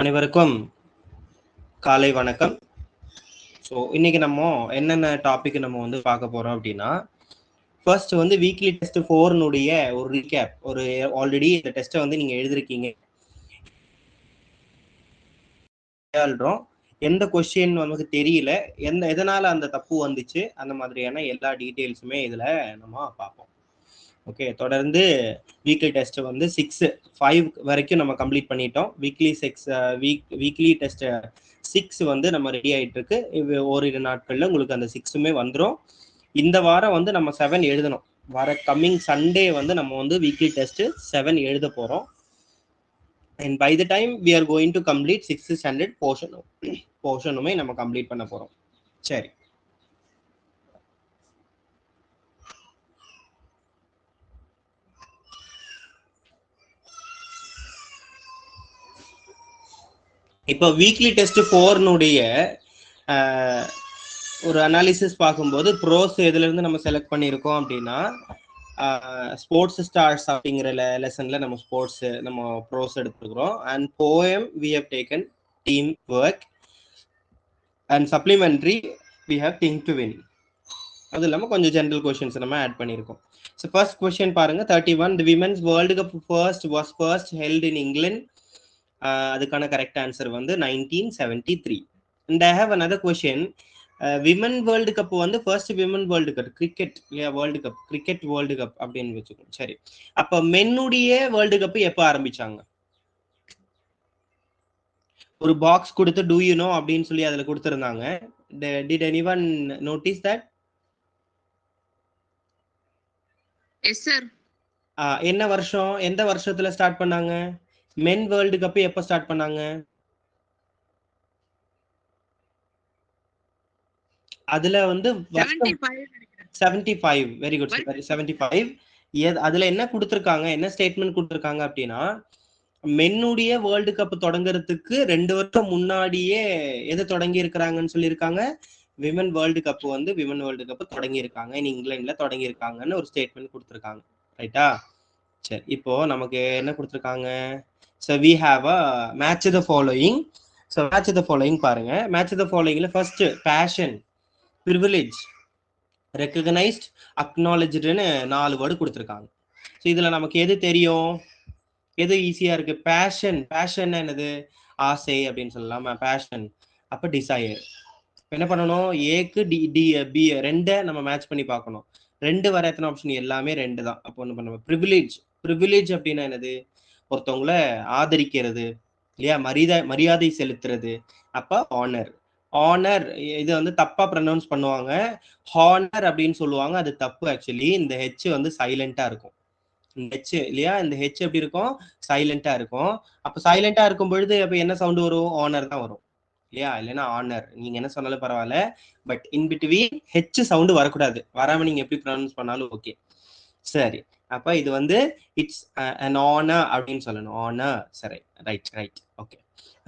அனைவருக்கும் காலை வணக்கம். ஸோ இன்னைக்கு நம்ம என்னென்ன டாபிக் நம்ம வந்து பார்க்க போறோம் அப்படின்னா, ஃபர்ஸ்ட் வந்து வீக்லி டெஸ்ட் 4 ஒரு ரீகேப். ஒரு ஆல்ரெடி இந்த டெஸ்ட்டை வந்து நீங்க எழுதிருக்கீங்க, எந்த கொஸ்டின் நமக்கு தெரியல, எதனால அந்த தப்பு வந்துச்சு, அந்த மாதிரியான எல்லா டீட்டெயில்ஸுமே இதுல நம்ம பார்ப்போம். ஓகே, தொடர்ந்து வீக்லி டெஸ்ட் வந்து 5 வரைக்கும் நம்ம கம்ப்ளீட் பண்ணிட்டோம். வீக்லி டெஸ்ட் 6 வந்து நம்ம ரெடி ஆயிட்டு இருக்கு. ஓரிரு நாட்கள்ல உங்களுக்கு அந்த 6மே வந்துடும். இந்த வாரம் வந்து நம்ம 7 எழுதணும். வர கம்மிங் சண்டே வந்து நம்ம வந்து வீக்லி டெஸ்ட் 7 எழுத போறோம். And by the time we are going to complete 6th standard போர்ஷனுமே நம்ம கம்ப்ளீட் பண்ண போறோம். சரி, இப்போ வீக்லி டெஸ்ட் 4 ஒரு அனாலிசிஸ் பார்க்கும்போது ப்ரோஸ் எதுல இருந்து நம்ம செலக்ட் பண்ணியிருக்கோம் அப்படின்னா, ஸ்போர்ட்ஸ் ஸ்டார்ஸ் அப்படிங்கிற லெசன்ல நம்ம ஸ்போர்ட்ஸ் நம்ம ப்ரோஸ் எடுத்துக்கிறோம். And poem we have taken team work and supplementary we have think to win. அது இல்லாமல் கொஞ்சம் ஜென்ரல் கொஸ்டின்ஸ் நம்ம ஆட் பண்ணியிருக்கோம். ஸோ ஃபர்ஸ்ட் கொஸ்டின் பாருங்க, 31. The women's world cup was first held in England. அதுக்கான correct answer வந்து 1973. And I have another question. Women world cup வந்து first women world cup cricket world cup அப்படின்னு வச்சுக்கோங்க. சரி, அப்ப மென்னுடைய வேர்ல்டு கப் எப்போ ஆரம்பிச்சாங்க? ஒரு பாக்ஸ் கொடுத்து டூ யூ நோ அப்படின்னு சொல்லி அதுல கொடுத்துருந்தாங்க. Did anyone notice that? Yes sir. என்ன வருஷம், எந்த வருஷத்துல ஸ்டார்ட் பண்ணாங்க? மென் வேர்ல்டு கப் எப்போ ஸ்டார்ட் பண்ணாங்க? அதுல வந்து 75. Very good, 75. அதுல என்ன கொடுத்துருக்காங்க, என்ன ஸ்டேட்மெண்ட் கொடுத்துருக்காங்க அப்படின்னா, மென்னுடைய வேர்ல்டு கப் தொடங்குறதுக்கு 2 வருஷம் முன்னாடியே எது தொடங்கி இருக்கிறாங்கன்னு சொல்லியிருக்காங்க, விமன் வேர்ல்டு கப் தொடங்கி இருக்காங்க, இங்கிலாந்துல தொடங்கி இருக்காங்கன்னு ஒரு ஸ்டேட்மெண்ட் கொடுத்துருக்காங்க. ரைட்டா? சரி, இப்போ நமக்கு என்ன கொடுத்துருக்காங்க? So we have a match the following. So match the following பாருங்க. மேட்ச் த ஃபாலோயிங்ல ஃபர்ஸ்ட் பேஷன், ப்ரிவிலேஜ், ரெக்கக்னைஸ்ட், அக்னாலஜ்டுன்னு 4 வேர்டு கொடுத்துருக்காங்க. ஸோ இதுல நமக்கு எது தெரியும், எது ஈஸியா இருக்கு? பேஷன் என்னது? ஆசை அப்படின்னு சொல்லலாமா? பேஷன் அப்ப டிசையர். என்ன பண்ணணும்? ஏக்கு பி 2 நம்ம மேட்ச் பண்ணி பார்க்கணும். 2 வர எத்தனை ஆப்ஷன்? எல்லாமே 2 தான். அப்போ ஒன்று பண்ணுவோம். ப்ரிவிலேஜ் அப்படின்னா என்னது? ஒருத்தவங்கள ஆதரிக்கிறது இல்லையா, மரியாதை செலுத்துறது. அப்ப ஆனர் இது வந்து தப்பா ப்ரொனவுன்ஸ் பண்ணுவாங்க, ஹானர் அப்படின்னு சொல்லுவாங்க. அது தப்பு. ஆக்சுவலி இந்த ஹெச் வந்து சைலண்டா இருக்கும். இந்த ஹெச் இல்லையா, இந்த ஹெச் எப்படி இருக்கும்? சைலண்டா இருக்கும். அப்ப சைலண்டா இருக்கும் பொழுது அப்ப என்ன சவுண்ட் வரும்? ஆனர் தான் வரும் இல்லையா, இல்லைன்னா ஆனர். நீங்க என்ன சொன்னாலும் பரவாயில்ல, but in between H sound வரக்கூடாது. வராம நீங்க எப்படி ப்ரொனவுன்ஸ் பண்ணாலும் ஓகே. சரி, அப்ப இது வந்து இட்ஸ் an honor அப்படின்னு சொல்லணும். honor. சரி, right. Okay,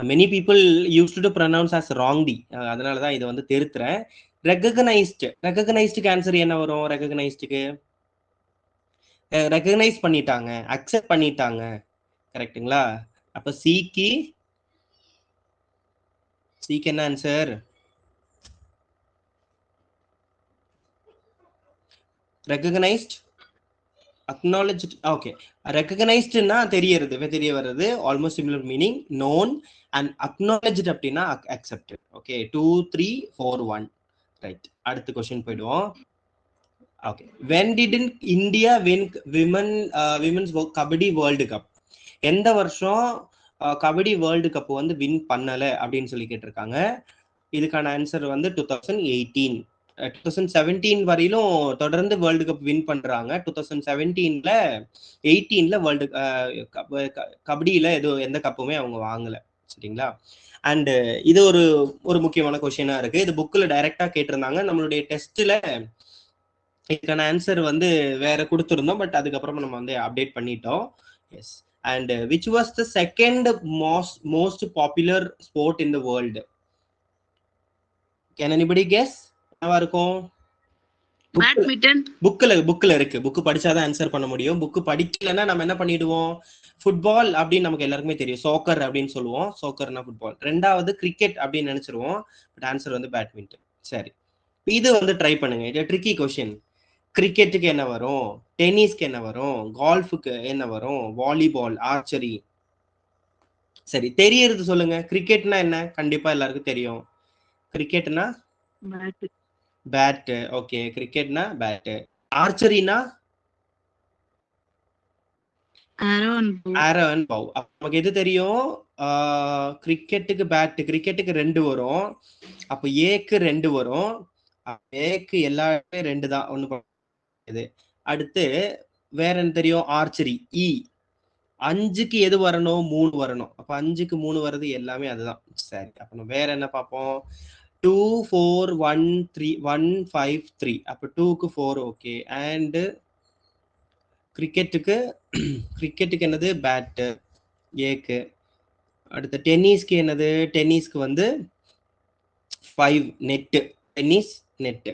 many people used to pronounce as wrongly. அதனாலதான் இதை வந்து திருத்துறேன். ரெகக்னைஸ்டுக்கு ஆன்சர் என்ன வரும்? ரெகக்னைஸ் பண்ணிட்டாங்க, அக்செப்ட் பண்ணிட்டாங்க. கரெக்டுங்களா? அப்ப சிக்கு என்ன ஆன்சர்? Recognised, acknowledged. ஓகே, ரெகக்னைஸ்ட்னா தெரிய வருது, almost similar meaning. Known and acknowledged அப்படின்னா அக்செப்டட். ஓகே, 2 3 4 1. ரைட், அடுத்த கொஸ்டின் போயிடுவோம். Okay, when didn't India win women's kabaddi world cup? எந்த வருஷம் கபடி வேர்ல்டு கப் வந்து வின் பண்ணல அப்படின்னு சொல்லி கேட்டிருக்காங்க. இதுக்கான ஆன்சர் வந்து 2018. 2017 வரையிலும் தொடர்ந்து வேர்ல்டு கப் வின் பண்றாங்க. 2017ல 18ல வேர்ல்டு கபடியில எந்த கப்புமே அவங்க வாங்கல. சரிங்களா? அண்ட் இது ஒரு முக்கியமான கொஸ்டினா இருக்கு. இது புக்ல டைரக்டா கேட்டிருந்தாங்க. நம்மளுடைய டெஸ்ட்ல இதுக்கான ஆன்சர் வந்து வேற கொடுத்துருந்தோம், பட் அதுக்கப்புறம் நம்ம வந்து அப்டேட் பண்ணிட்டோம். Yes. And which was the second most popular sport in the world? Can anybody guess? என்னவா இருக்கும்? பேட்மிண்டன். புக்ல இருக்கு. புக் படிச்சாதான் ஆன்சர் பண்ண முடியும். புக் படிக்கலன்னா நம்ம என்ன பண்ணிடுவோம்? ஃபுட்பால் அப்படின்னு நமக்கு எல்லாருக்குமே தெரியும். சோக்கர் அப்படின்னு சொல்லுவோம். சோக்கர்னா ஃபுட்பால். ரெண்டாவது கிரிக்கெட் அப்படின்னு நினைச்சிருவோம். பட் ஆன்சர் வந்து பேட்மிண்டன். சரி, இது வந்து ட்ரை பண்ணுங்க. இது ட்ரிக்கி கொஸ்டின். கிரிக்கெட்டுக்கு என்ன வரும்? டென்னிஸ்க்கு என்ன வரும்? கால்ஃபுக்கு என்ன வரும்? Volleyball, archery. சரி, தெரியறது சொல்லுங்க. கிரிக்கெட்னா என்ன? கண்டிப்பா எல்லாருக்கும் தெரியும். கிரிக்கெட்னா பேட். ஓகே, கிரிக்கெட்னா பேட். ஆர்ச்சரினா ஆரோ அண்ட் பவ். நமக்கு எது தெரியும்? கிரிக்கெட்டுக்கு பேட். கிரிக்கெட்டுக்கு 2 வரும். அப்ப ஏக்கு 2 வரும். ஏக்கு எல்லாமே 2 தான். ஒண்ணு இது. அடுத்து வேற என்ன தெரியும்? ஆர்ச்சரி இ. 5க்கு எது வரணும்? 3 வரணும். அப்ப 5க்கு 3 வர்றது எல்லாமே அதுதான். சரி, அப்ப நம்ம வேற என்ன பார்ப்போம்? 2 4 1 3 1 5 3. அப்ப 2க்கு 4. ஓகே. அண்ட் கிரிக்கெட்டுக்கு கிரிக்கெட்டுக்கு என்னது? பேட் ஏக்கு. அடுத்து டென்னிஸ்க்கு என்னது? டென்னிஸ்க்கு வந்து 5 நெட். Tennis net.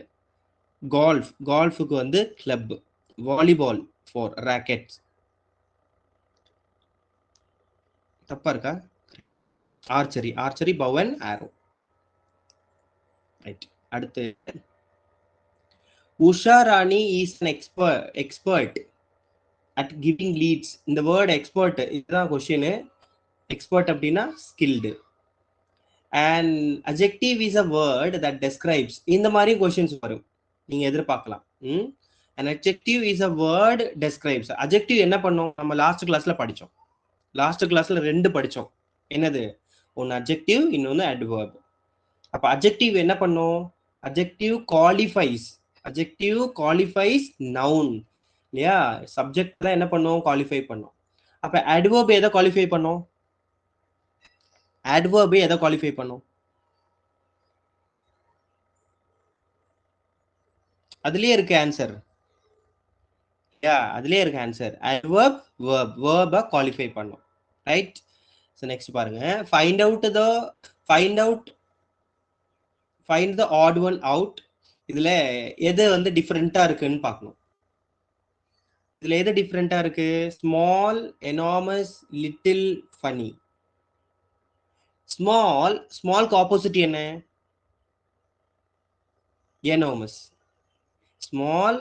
கால்ஃபுக்கு வந்து கிளப். Volleyball 4 rackets. தப்பா இருக்கா? Archery bow and arrow. Right. அடுத்து Usha Rani is an expert at giving leads. இந்த வேர்ட் எக்ஸ்பர்ட் இதுதான் கொஸ்டின். எக்ஸ்பர்ட் அப்படின்னா skilled. And adjective is a word that describes. இந்த மாதிரி கொஸ்டின்ஸ் வரும், நீங்க எதிர்பார்க்கலாம். an adjective is a word describes. adjective என்ன பண்ணும்? நம்ம லாஸ்ட் கிளாஸ்ல படிச்சோம். லாஸ்ட் கிளாஸ்ல 2 படிச்சோம். என்னது? ஒன்னு adjective, இன்னொன்னு adverb. அப்ப adjective என்ன பண்ணும்? adjective qualifies noun இல்லையா? சப்ஜெக்ட் தான் என்ன பண்ணும்? குவாலிஃபை பண்ணும். அப்ப adverb எதை குவாலிஃபை பண்ணும்? adverb எதை குவாலிஃபை பண்ணும்? அதுலயே இருக்கு ஆன்சர். அதுலயே இருக்கு ஆன்சர். adverb verb குவாலிஃபை பண்ணும். ரைட். சோ நெக்ஸ்ட் பாருங்க. find the odd one out. இதுல எது வந்து டிஃபரெண்டா இருக்குன்னு பார்க்கணும். இதுல எது டிஃபரெண்டா இருக்கு? Small, enormous, little, funny. ஸ்மால்க்கு ஆப்போசிட் என்ன? Enormous. Small,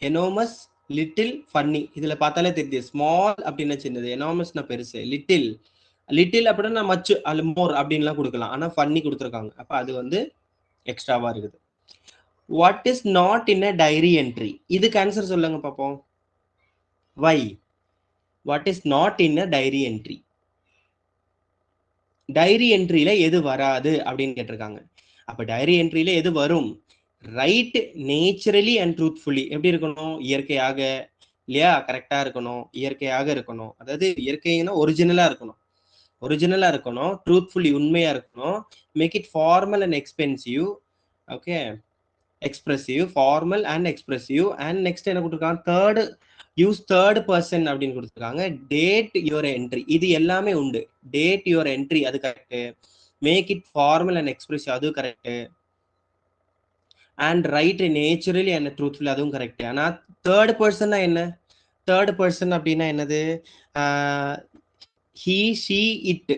enormous, little, funny. இதுல பார்த்தாலே தெரியுது. ஸ்மால் அப்படின்னா சின்னது, எனாமஸ்னா பெருசு, லிட்டில் அப்படின்னா மச்சு அல்ல மோர் அப்படின்லாம் கொடுக்கலாம். ஆனா ஃபன்னி கொடுத்துருக்காங்க. அப்ப அது வந்து எக்ஸ்ட்ராவா இருக்குது. What is not in a diary entry? இதுக்கு ஆன்சர் சொல்லுங்க பாப்போம். Why? What is not in a diary entry? Diary என்ட்ரியில எது வராது அப்படின்னு கேட்டிருக்காங்க. அப்ப டைரி என்ட்ரியில எது வரும்? Write naturally and truthfully. எப்படி இருக்கணும்? இயற்கையாக இல்லையா? கரெக்டா இருக்கணும், இயற்கையாக இருக்கணும். அதாவது இயற்கைன்னா ஒரிஜினலா இருக்கணும், ட்ரூத்ஃபுல்லி உண்மையா இருக்கணும். Make it formal and expensive. Okay, expressive, formal and expressive. And next என்ன கொடுத்துருக்காங்க? யூஸ் தேர்ட் பர்சன் அப்படின்னு கொடுத்துருக்காங்க. Date your entry. இது எல்லாமே உண்டு. டேட் யுவர் என்ட்ரி அது correct. Make it formal and expressive அதுவும் correct. And write naturally and truthfully அதுவும் கரெக்ட். ஆனா தேர்ட் பர்சன்னா என்ன? தேர்ட் பர்சன் அப்படின்னா என்னது? He, she, it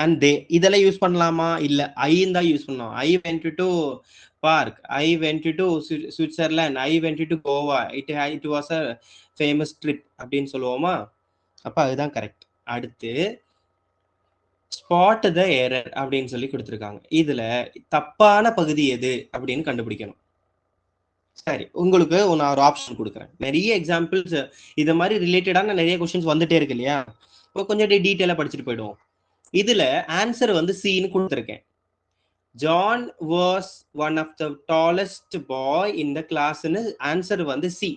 and they. இதெல்லாம் யூஸ் பண்ணலாமா? இல்ல, ஐன்னு தான் யூஸ் பண்ணலாம். I went to park, I went to Switzerland, I went to Goa, it was a famous trip அப்படின்னு சொல்லுவோமா? அப்ப அதுதான் கரெக்ட். அடுத்து ஸ்பாட் த எரர் அப்படின்னு சொல்லி கொடுத்துருக்காங்க. இதுல தப்பான பகுதி எது அப்படின்னு கண்டுபிடிக்கணும். சரி, உங்களுக்கு நான் ஒரு ஆப்ஷன் கொடுக்குறேன். நிறைய எக்ஸாம்பிள்ஸ் இது மாதிரி ரிலேட்டடான நிறைய கொஸ்டின்ஸ் வந்துட்டே இருக்கு இல்லையா? கொஞ்சம் டீட்டெயிலா படிச்சுட்டு போயிடுவோம். இதுல ஆன்சர் வந்து சின்னு கொடுத்துருக்கேன். John was one of the tallest boy in the கிளாஸ்னு ஆன்சர் வந்து சி.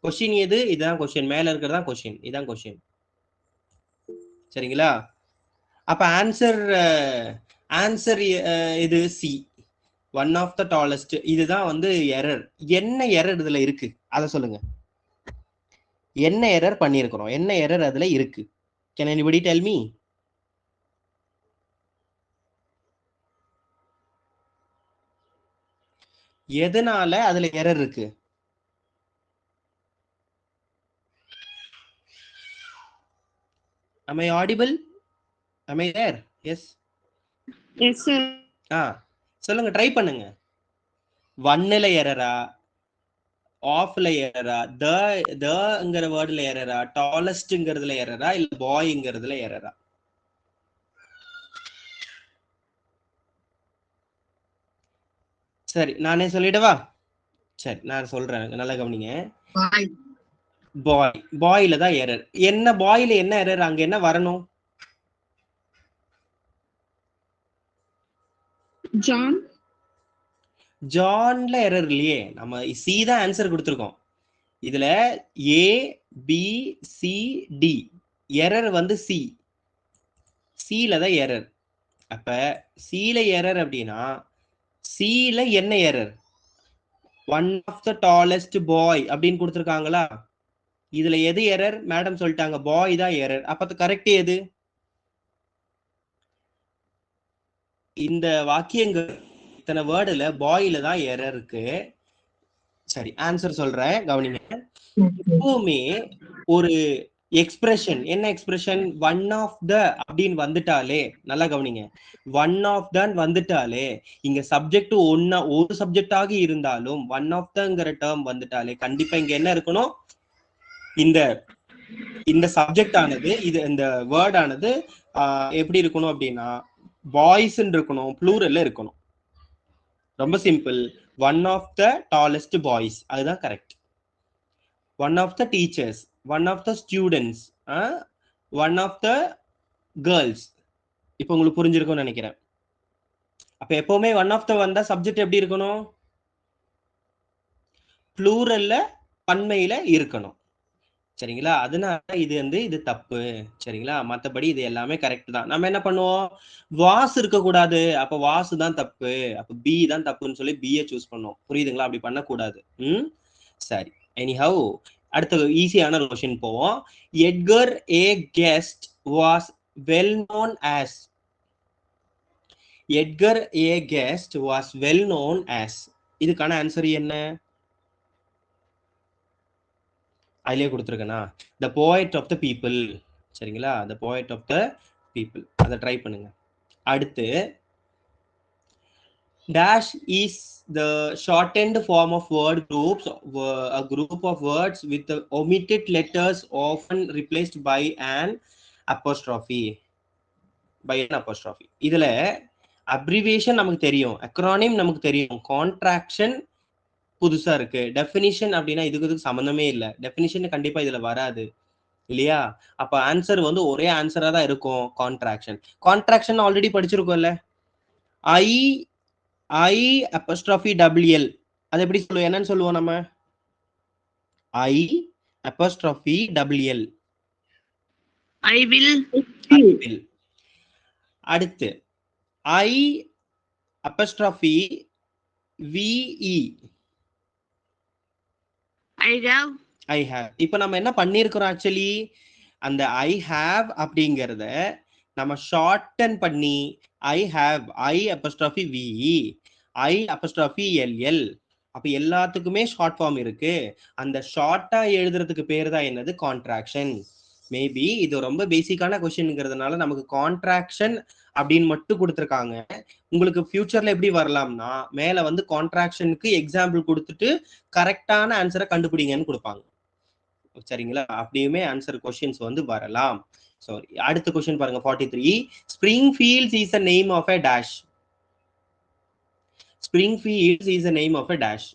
கொஸ்டின் எது? இதுதான் கொஸ்டின். மேல இருக்கிறதா கொஸ்டின், இதான் கொஸ்டின். சரிங்களா? அப்ப ஆன்சர் இது C, one of the tallest. இதுதான் வந்து எரர். என்ன எரர் இதுல இருக்கு அதை சொல்லுங்க. என்ன எரர் பண்ணிருக்கிறோம்? என்ன எரர் அதுல இருக்கு? Can anybody tell me? எதனால அதுல எரர் இருக்கு? Am I audible? Am I there? Yes. Yes, sir. சொல்லுங்க, ட்ரை பண்ணுங்க. 1ல எரரா, ஆஃப்ல எரரா, தங்கிற வேர்ட்ல எரரா, டாலஸ்ட்ங்கிறதுல எரரா, இல்ல பாய்ங்கிறதுல எரரா? சரி, நானே சொல்லிடவா? சரி, நான் சொல்றேன், நல்லா கவனிங்க. பாய்ல தான் எரர். என்ன பாய்ல என்ன எரர்? அங்க என்ன வரணும்? ஜான்ல எரர் இல்லையே. நம்ம சி தான் ஆன்சர் கொடுத்துருக்கோம். இதுல A B C D, error வந்து சி. சில தான் எரர். அப்ப சில எரர் அப்படின்னா சில என்ன error? One of the tallest boy அப்படின்னு கொடுத்துருக்காங்களா? இதுல எது எரர்? மேடம் சொல்லிட்டாங்க, பாய் தான் எரர். அப்ப கரெக்ட் எது? இந்த வாக்கியங்கள் இத்தனை வேர்டுல பாய்ல தான் எரர் இருக்கு. சரி, ஆன்சர் சொல்றேன், கவனிங்க. எப்பவுமே ஒரு எக்ஸ்பிரஷன், என்ன எக்ஸ்பிரஷன்? ஒன் ஆஃப் த அப்படின்னு வந்துட்டாலே, நல்லா கவனிங்க, ஒன் ஆஃப் தான் வந்துட்டாலே, இங்க சப்ஜெக்ட் ஒரு சப்ஜெக்டாக இருந்தாலும் ஒன் ஆஃப் தங்கிற டேர்ம் வந்துட்டாலே கண்டிப்பா இங்க என்ன இருக்கணும்? இந்த சப்ஜெக்ட் ஆனது, இது இந்த வேர்ட் ஆனது எப்படி இருக்கணும் அப்படின்னா பாய்ஸ் இருக்கணும், ப்ளூரல்ல இருக்கணும். ரொம்ப simple. One of the tallest boys, அதுதான் correct. One of the teachers, one of the students, one of the girls. இப்போ உங்களுக்கு புரிஞ்சிருக்கும்னு நினைக்கிறேன். அப்ப எப்பவுமே ஒன் ஆஃப் த வந்தா சப்ஜெக்ட் எப்படி இருக்கணும்? ப்ளூரல்ல, பன்மையில இருக்கணும். சரிங்களா? அதனால இது தப்பு. சரிங்களா? மற்றபடி இது எல்லாமே கரெக்ட் தான். நம்ம என்ன பண்ணுவோம்? வாஸ் இருக்கக்கூடாது, அப்ப வாசு தான் தப்பு, அப்ப பி தான் தப்புன்னு சொல்லி பிஏ சூஸ் பண்ணுவோம். புரியுதுங்களா? அப்படி பண்ணக்கூடாது. சரி, எனிஹவ், அடுத்த ஈஸியான கொஸ்டின் போவோம். Edgar A Guest was well known as. Edgar A Guest was well known as. இதுக்கான ஆன்சர் என்ன? அதிலே கொடுத்துருக்கேனா? The poet of the people. சரிங்களா? The poet of the people. அதை ட்ரை பண்ணுங்க. அடுத்து, dash is the shortened form of word groups, a group of words with the omitted letters often replaced by an apostrophe. இதுல abbreviation நமக்கு தெரியும், acronym நமக்கு தெரியும், contraction புதுசா இருக்கு, டெஃபினிஷன் அப்படின்னா இதுக்கு சம்பந்தமே இல்லை. டெஃபினிஷன் கண்டிப்பா இதுல வராது இல்லையா? அப்ப ஆன்சர் வந்து ஒரே ஆன்சரா தான் இருக்கும், கான்ட்ராக்ஷன். கான்ட்ராக்ஷன் ஆல்ரெடி படிச்சிருக்கோம்ல, ஐ அப்போஸ்ட்ரோபி டபிள்யூஎல். அது எப்படி சொல்லுவோம்? என்னன்னு சொல்லுவோம் நம்ம? ஐ அப்போஸ்ட்ரோபி டபிள்யூஎல், ஐ வில். அடுத்து ஐ அப்போஸ்ட்ரோபி விஇ, ஐ ஹேவ். இப்ப நம்ம என்ன பண்ணிருக்கிறோம்? ஆக்சுவலி அந்த ஐ ஹேவ் அப்படிங்கறத நம்ம ஷார்டன் பண்ணி I have, I apostrophe விஇ, I apostrophe LL. அப்ப எல்லாத்துக்குமே ஷார்ட் ஃபார்ம் இருக்கு. அந்த ஷார்ட்டா எழுதுறதுக்கு பேர் தான் என்னது? கான்ட்ராக்ஷன். மேபி இது ரொம்ப பேசிக்கான கொஸ்டின்ங்கிறதுனால நமக்கு கான்ட்ராக்ஷன் அப்படின்னு மட்டும் கொடுத்துருக்காங்க. உங்களுக்கு ஃபியூச்சர்ல எப்படி வரலாம்னா, மேல வந்து கான்ட்ராக்ஷனுக்கு எக்ஸாம்பிள் கொடுத்துட்டு கரெக்டான ஆன்சரை கண்டுபிடிங்கன்னு கொடுப்பாங்க. சரிங்களா? அப்படியுமே ஆன்சர் கொஸ்டின்ஸ் வந்து வரலாம். சாரி, அடுத்த கொஸ்டின் பாருங்க, 43. Springfields is a name of a dash. Springfields is a name of a dash.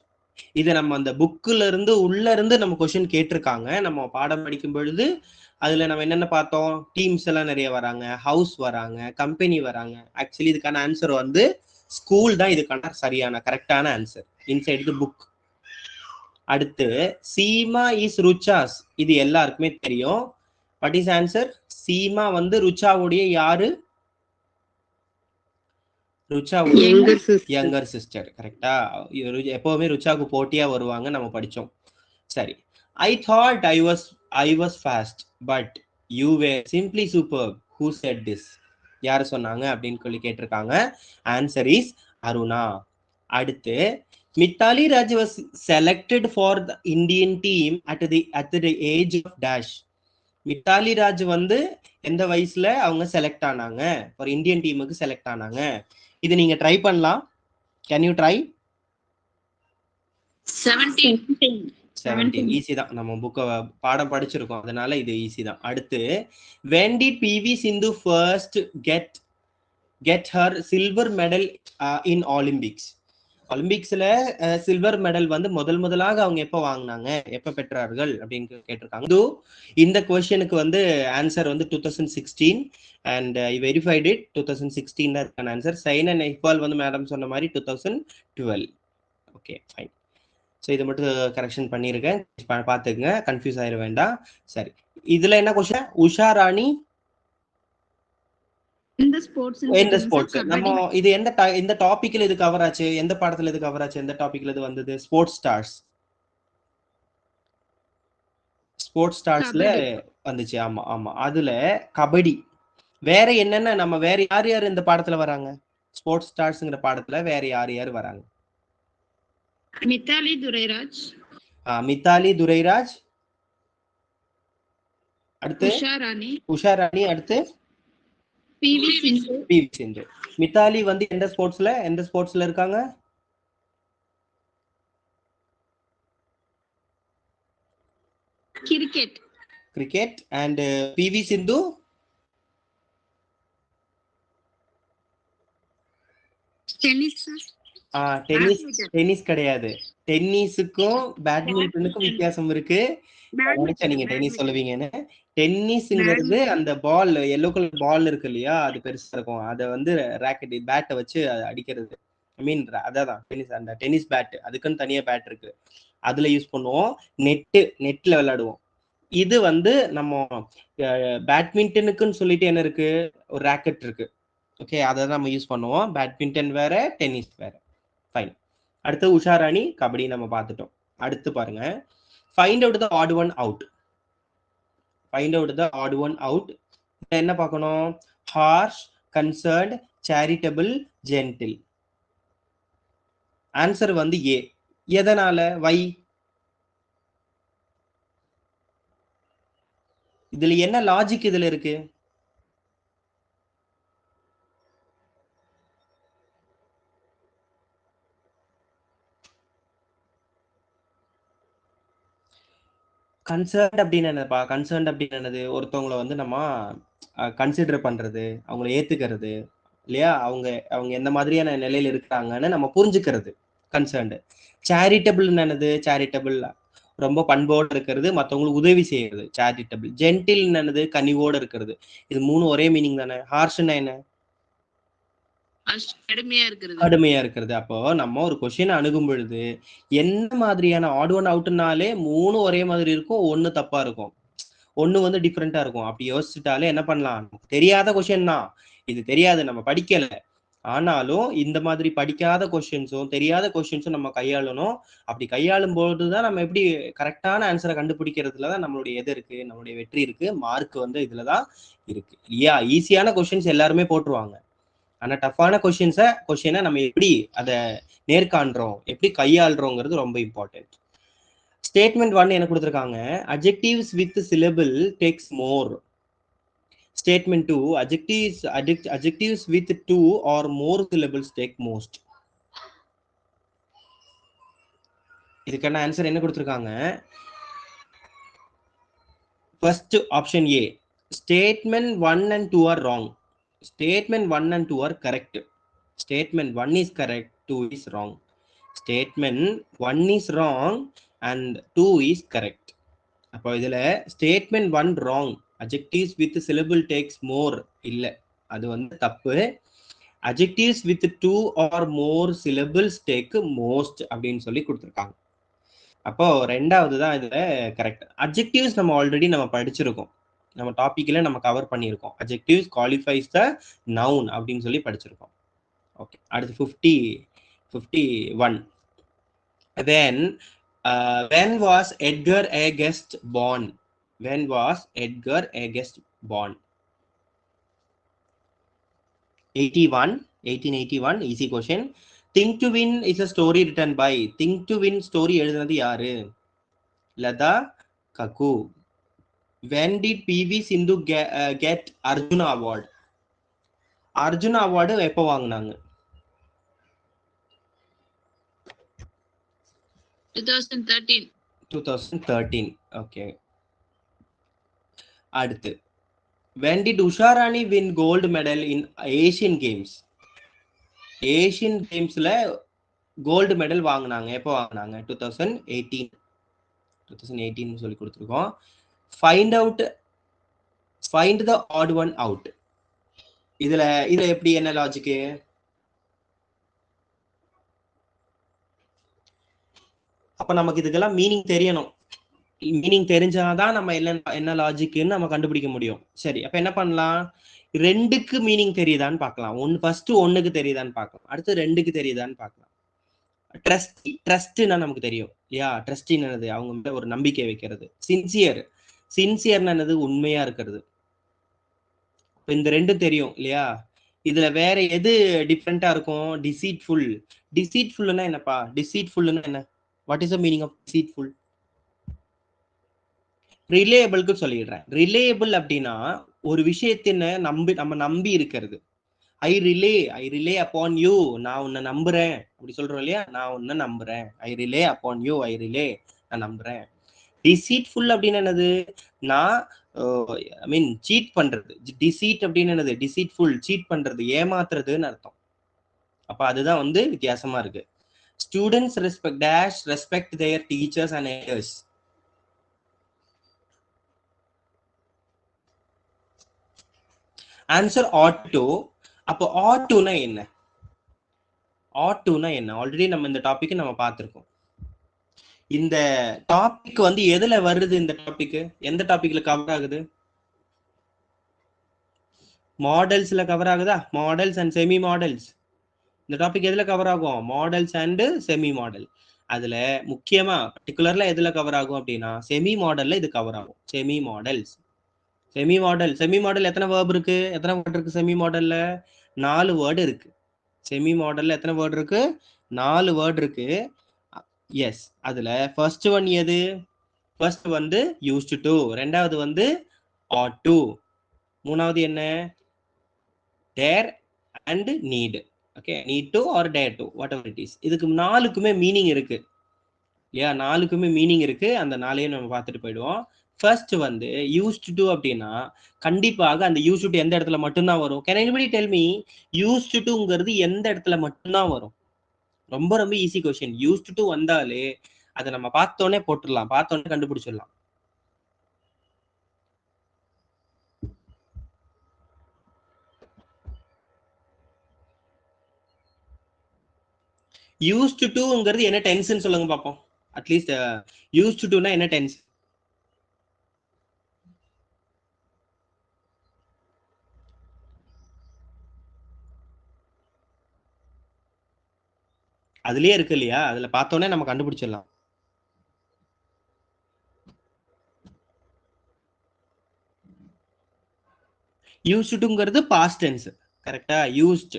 இது நம்ம அந்த புக்ல இருந்து உள்ள இருந்து நம்ம கொஸ்டின் கேட்டிருக்காங்க. நம்ம பாடம் படிக்கும் பொழுது அதுல நம்ம என்னென்ன பார்த்தோம்? டீம்ஸ் எல்லாம் நிறைய வராங்க, ஹவுஸ் வராங்க, கம்பெனி வராங்க. ஆக்சுவலி இதுக்கான ஆன்சர் வந்து ஸ்கூல் தான் இதுக்கான சரியான கரெக்டான ஆன்சர், இன்சைட் தி புக். அடுத்து, சீமா இஸ் ருச்சாஸ். இது எல்லாருக்குமே தெரியும். What is answer? சீமா வந்து ருச்சாவுடைய யாரு? ருச்சாவுடைய யங்கர் சிஸ்டர். கரெக்டா? எப்பவுமே ருச்சாவுக்கு போட்டியா வருவாங்க, நம்ம படிச்சோம். சரி, I thought I was fast but you were simply super. Who said this? யாரு சொன்னாங்க அப்படின்னு சொல்லி கேட்டிருக்காங்க. Answer is Aruna. அடுத்து, Mithali Raj was selected for the Indian team at the age of dash. Mithali Raj வந்து எந்த வயசுல அவங்க செலக்ட் ஆனாங்க, ஒரு இந்தியன் டீமுக்கு செலக்ட் ஆனாங்க? இது நீங்க ட்ரை பண்ணலாம். Can you try? 17. ஈஸி தான், நம்ம புக்க பாடம் படிச்சிருக்கோம், அதனால இது ஈஸி தான். அடுத்து, when did PV Sindhu first get her silver medal in Olympics? ஒலிம்பிக்ஸ்ல சில்வர் மெடல் வந்து முதலாக அவங்க எப்ப வாங்கினாங்க, எப்ப பெற்றார்கள் அப்படின்னு கேட்டிருக்காங்க. இந்த கொஸ்டினுக்கு வந்து ஆன்சர் வந்து 2016 அண்ட் ஐ வெரிஃபைட் இட். 2016 தான் இருக்கான ஆன்சர். சைன் அண்ட் இக்பால் வந்து மேடம் சொன்ன மாதிரி 2012. Okay fine. ஸோ இதை மட்டும் கரெக்ஷன் பண்ணியிருக்கேன், பார்த்துக்குங்க, கன்ஃபியூஸ் ஆயிட வேண்டாம். சரி, இதுல என்ன கொஸ்டின்? உஷா ராணி இந்த ஸ்போர்ட்ஸ் நம்ம இது எந்த டாபிக்ல இது கவர் ஆச்சு, எந்த பாடத்துல இது கவர் ஆச்சு, எந்த டாபிக்ல இது வந்தது? ஸ்போர்ட்ஸ் ஸ்டார்ஸ்ல வந்துச்சு. ஆமா ஆமா, அதுல கபடி. வேற என்னென்ன, நம்ம வேற யார் யார் இந்த பாடத்துல வராங்க? ஸ்போர்ட்ஸ் ஸ்டார்ஸ்ங்கிற பாடத்துல வேற யார் யார் வராங்க? மித்தாலி துரைராஜ், அடுத்து உஷா ராணி, அடுத்து PV சிந்து. மித்தாலி வந்து எந்த ஸ்போர்ட்ஸ்ல இருக்காங்க? Cricket. And PV Sindhu tennis கிடையாது. டென்னிஸுக்கும் பேட்மிண்டனுக்கும் வித்தியாசம் இருக்கு. நீங்க டென்னிஸ் சொல்லுவீங்கன்னு. டென்னிஸ்ங்கிறது அந்த பால், எல்லோ கலர் பால் இருக்கு இல்லையா, அது பெருசா இருக்கும். அதை வந்து ராக்கெட் பேட்டை வச்சு அடிக்கிறது. ஐ மீன் அதான் டென்னிஸ். அந்த டென்னிஸ் பேட், அதுக்குன்னு தனியா பேட் இருக்கு, அதுல யூஸ் பண்ணுவோம். நெட்ல விளையாடுவோம். இது வந்து நம்ம பேட்மிண்டனுக்குன்னு சொல்லிட்டு என்ன இருக்கு, ஒரு ராக்கெட் இருக்கு. ஓகே, அதை நம்ம யூஸ் பண்ணுவோம். பேட்மிண்டன் வேற, டென்னிஸ் வேற. ஃபைன். அடுத்து உஷா ராணி, கபடி நம்ம பார்த்துட்டோம். அடுத்து பாருங்க, find out the odd one out. என்ன பார்க்கணும்? Harsh, concerned, charitable, gentle. Answer வந்து ஏ. எதனால? வை? இதுல என்ன லாஜிக் இதுல இருக்கு? கன்சர்ன்ட் அப்படின்னு என்னப்பா? கன்சர்ன்ட் அப்படின்னு என்னது? ஒருத்தவங்களை வந்து நம்ம கன்சிடர் பண்றது, அவங்கள ஏத்துக்கிறது இல்லையா, அவங்க எந்த மாதிரியான நிலையில இருக்கிறாங்கன்னு நம்ம புரிஞ்சுக்கிறது கன்சர்ன்ட். சேரிட்டபிள் என்னது? சேரிட்டபிள் ரொம்ப பண்போடு இருக்கிறது, மற்றவங்களுக்கு உதவி செய்யறது சேரிட்டபிள். ஜென்டில் என்னது? கனிவோடு இருக்கிறது. இது மூணு ஒரே மீனிங் தானே. ஹார்ஷ்னா என்ன? கடுமையா இருக்கிறது. அப்போ நம்ம ஒரு கொஸ்டின் அணுகும் பொழுது என்ன மாதிரியான ஆட் ஒன் அவுட்னாலே மூணு ஒரே மாதிரி இருக்கும், ஒன்னு தப்பா இருக்கும், ஒன்னு வந்து டிஃப்ரெண்டா இருக்கும். அப்படி யோசிச்சுட்டாலே என்ன பண்ணலாம்? தெரியாத கொஸ்டின் தான் இது, தெரியாது, நம்ம படிக்கல. ஆனாலும் இந்த மாதிரி படிக்காத கொஸ்டின்ஸும் தெரியாத கொஸ்டின்ஸும் நம்ம கையாளணும். அப்படி கையாளும் போதுதான் நம்ம எப்படி கரெக்டான ஆன்சரை கண்டுபிடிக்கிறதுலதான் நம்மளுடைய எது இருக்கு, நம்மளுடைய வெற்றி இருக்கு, மார்க் வந்து இதுலதான் இருக்கு இல்லையா. ஈஸியான கொஸ்டின்ஸ் எல்லாருமே போட்டுருவாங்க, ஆனா டஃப்பான கொஸ்டினை நம்ம எப்படி அதை நேர்காண்றோம், எப்படி கையாளுறோங்கிறது ரொம்ப இம்பார்ட்டன்ட். ஸ்டேட்மெண்ட் 1 என்ன கொடுத்துருக்காங்க? adjectives with syllable takes more. Statement 2, adjectives with 2 or more syllables take most. இதுக்கான ஆன்சர் என்ன கொடுத்துருக்காங்க? First option A. Statement 1 and 2 are wrong. Statement 1 and 2 are correct. Statement 1 is correct, 2 is wrong. Statement 1 is wrong and 2 is correct. அப்போ இதுல statement 1 wrong, adjectives with syllable takes more இல்ல, அது வந்து தப்பு. adjectives with 2 or more syllables take most அப்படின்னு சொல்லி கொடுத்துருக்காங்க. அப்போ ரெண்டாவது தான் இதுல கரெக்ட். adjectives நம்ம ஆல்ரெடி நம்ம படிச்சிருக்கோம், நம்ம டாபிக்ல நம்ம கவர் பண்ணியிருக்கோம். adjectives qualifies the noun அப்படின்னு சொல்லி படிச்சிருக்கோம். ஓகே, அடுத்து 51. When was Edgar A. Guest born? When was Edgar A. Guest born? 1881, easy question. Think to win is a story written by. Think to win story எழுதுனது யாரு? Latha Kagu. when did PV Sindhu get Arjuna award? Arjuna award எப்போ வாங்கினாங்க? 2013. 2013. Okay. அடுத்து, when did Usha Rani win gold medal in Asian Games? Asian கேம்ஸ்ல gold medal வாங்கினாங்க. எப்போ வாங்கினாங்க? 2018. 2018 சொல்லி கொடுத்துருக்கோம். Find the odd one out. இதுல எப்படி, என்ன லாஜிக்கு? அப்ப நமக்கு இதுக்கெல்லாம் மீனிங் தெரியணும். மீனிங் தெரிஞ்சாதான் நம்ம என்ன லாஜிக்னு நம்ம கண்டுபிடிக்க முடியும். சரி, அப்ப என்ன பண்ணலாம்? ரெண்டுக்கு மீனிங் தெரியுதான்னு பார்க்கலாம். ஃபர்ஸ்ட் ஒண்ணுக்கு தெரியுதான்னு பார்க்கலாம், அடுத்து ரெண்டுக்கு தெரியுதான்னு பார்க்கலாம். ட்ரஸ்ட்னா நமக்கு தெரியும் இல்லையா? ட்ரஸ்ட் என்னது? அவங்க மேல ஒரு நம்பிக்கை வைக்கிறது. சின்சியர் என்னது? உண்மையா இருக்கிறது. இந்த ரெண்டும் தெரியும் இல்லையா? இதுல வேற எது டிஃப்ரெண்டா இருக்கும்? டிசீட்ஃபுல்னா என்னப்பா? டிசீட்ஃபுல்னா என்ன? What is the meaning of deceitful? ரிலேயபிள்க்கு சொல்லிடுறேன். ரிலேயபிள் அப்படின்னா ஒரு விஷயத்தின நம்ம நம்பி இருக்கிறது. I rely upon you. நான் உன்னை நம்புறேன் அப்படி சொல்றோம் இல்லையா? நான் உன்னை நம்புறேன். I rely upon you. நான் நம்புறேன். டிசீட்ஃபுல் அப்படின்னு என்னது? நான் சீட் பண்றது. டிசீட் அப்படின்னு என்னது? டிசீட்ஃபுல், சீட் பண்றது, ஏமாத்துறதுன்னு அர்த்தம். அப்ப அதுதான் வித்தியாசமா இருக்கு. Students respect there teachers and elders. Answer ought to. அப்போ ought toனா என்ன? ஆல்ரெடி நம்ம இந்த டாபிக் நம்ம பார்த்திருக்கோம். இந்த டாபிக் எதுல வருது? இந்த டாபிக் எந்த டாபிக்ல கவர் ஆகுது? மாடல்ஸ்ல கவர் ஆகுதா? Models and semi models. இந்த டாபிக் எதுல கவர் ஆகும்? Models and semi model. அதுல முக்கியமா பர்டிகுலர்ல எதுல கவர் ஆகும் அப்படின்னா செமி மாடல்ல இது கவர் ஆகும். செமி மாடல் எத்தனை வேர்ப் இருக்கு? எத்தனை வேர்ட் இருக்கு செமி மாடல்ல? 4 வேர்டு இருக்கு. செமி மாடல்ல எத்தனை வேர்ட் இருக்கு? 4 வேர்ட் இருக்கு. எஸ். அதுல ஃபர்ஸ்ட் ஒன் எது? ஃபர்ஸ்ட் used to, ரெண்டாவது ought to, மூணாவது என்ன? dare and need. Okay, need to or dare to, whatever it is. இதுக்கு 4க்குமே மீனிங் இருக்கு இல்லையா? 4க்குமே மீனிங் இருக்கு. அந்த 4ஐயும் நம்ம பார்த்துட்டு போயிடுவோம். ஃபர்ஸ்ட் used to அப்படின்னா கண்டிப்பாக அந்த used to எந்த இடத்துல மட்டும்தான் வரும்? Can anybody tell me used toங்கிறது எந்த இடத்துல மட்டும்தான் வரும்? ரொம்ப ரொம்ப ஈஸி क्वेश्चन. used to வந்தாலே அதை நம்ம பார்த்தோன்னே போட்டுடலாம், பார்த்தோன்னே கண்டுபிடிச்சிடலாம். used toங்கிறது என்ன டென்ஸ்னு சொல்லுங்க பாப்போம். அட்லீஸ்ட் used toனா என்ன டென்ஸ்? அதுலயே இருக்கு இல்லையா? அதுல பார்த்தோன்னே நம்ம கண்டுபிடிச்சிடலாம். used toங்கிறது past tense. கரெக்டா? used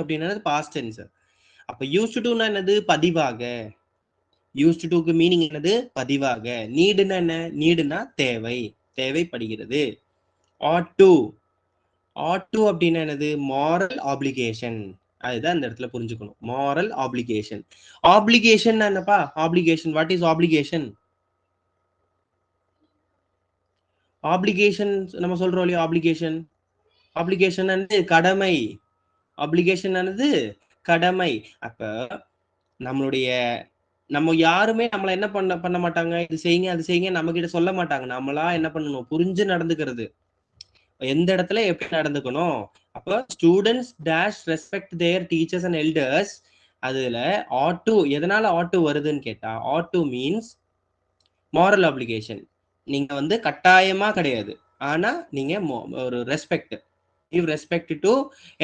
அப்படின்னா past tense. அப்ப used toனா என்னது? பதிவாக. used toக்கு மீனிங் என்னது? பதிவாக. நீடுனா என்ன? நீடுனா தேவை, தேவைப்படுகிறது. ought to அப்படின்னா என்னது? moral obligation. அதுதான் இந்த இடத்துல புரிஞ்சுக்கணும். moral obligation. obligation என்னப்பா? obligation, what is obligation? obligation நம்ம சொல்றோம் இல்லையா? obligation கடமை. obligation கடமை. அப்ப நம்ம யாருமே நம்மள என்ன பண்ண மாட்டாங்க? இது செய்யுங்க அது செய்யுங்க நம்ம கிட்ட சொல்ல மாட்டாங்க. நம்மளா என்ன பண்ணணும்? புரிஞ்சு நடந்துக்கிறது. எந்த இடத்துல எப்படி நடந்துக்கணும்? அப்ப students dash respect there teachers and elders. அதுல ought to, எதனால ought to வருதுன்னு கேட்டா, ought to means moral obligation. நீங்க கட்டாயமா கிடையாது, ஆனா நீங்க ஒரு ரெஸ்பெக்ட், கிவ் ரெஸ்பெக்ட் டு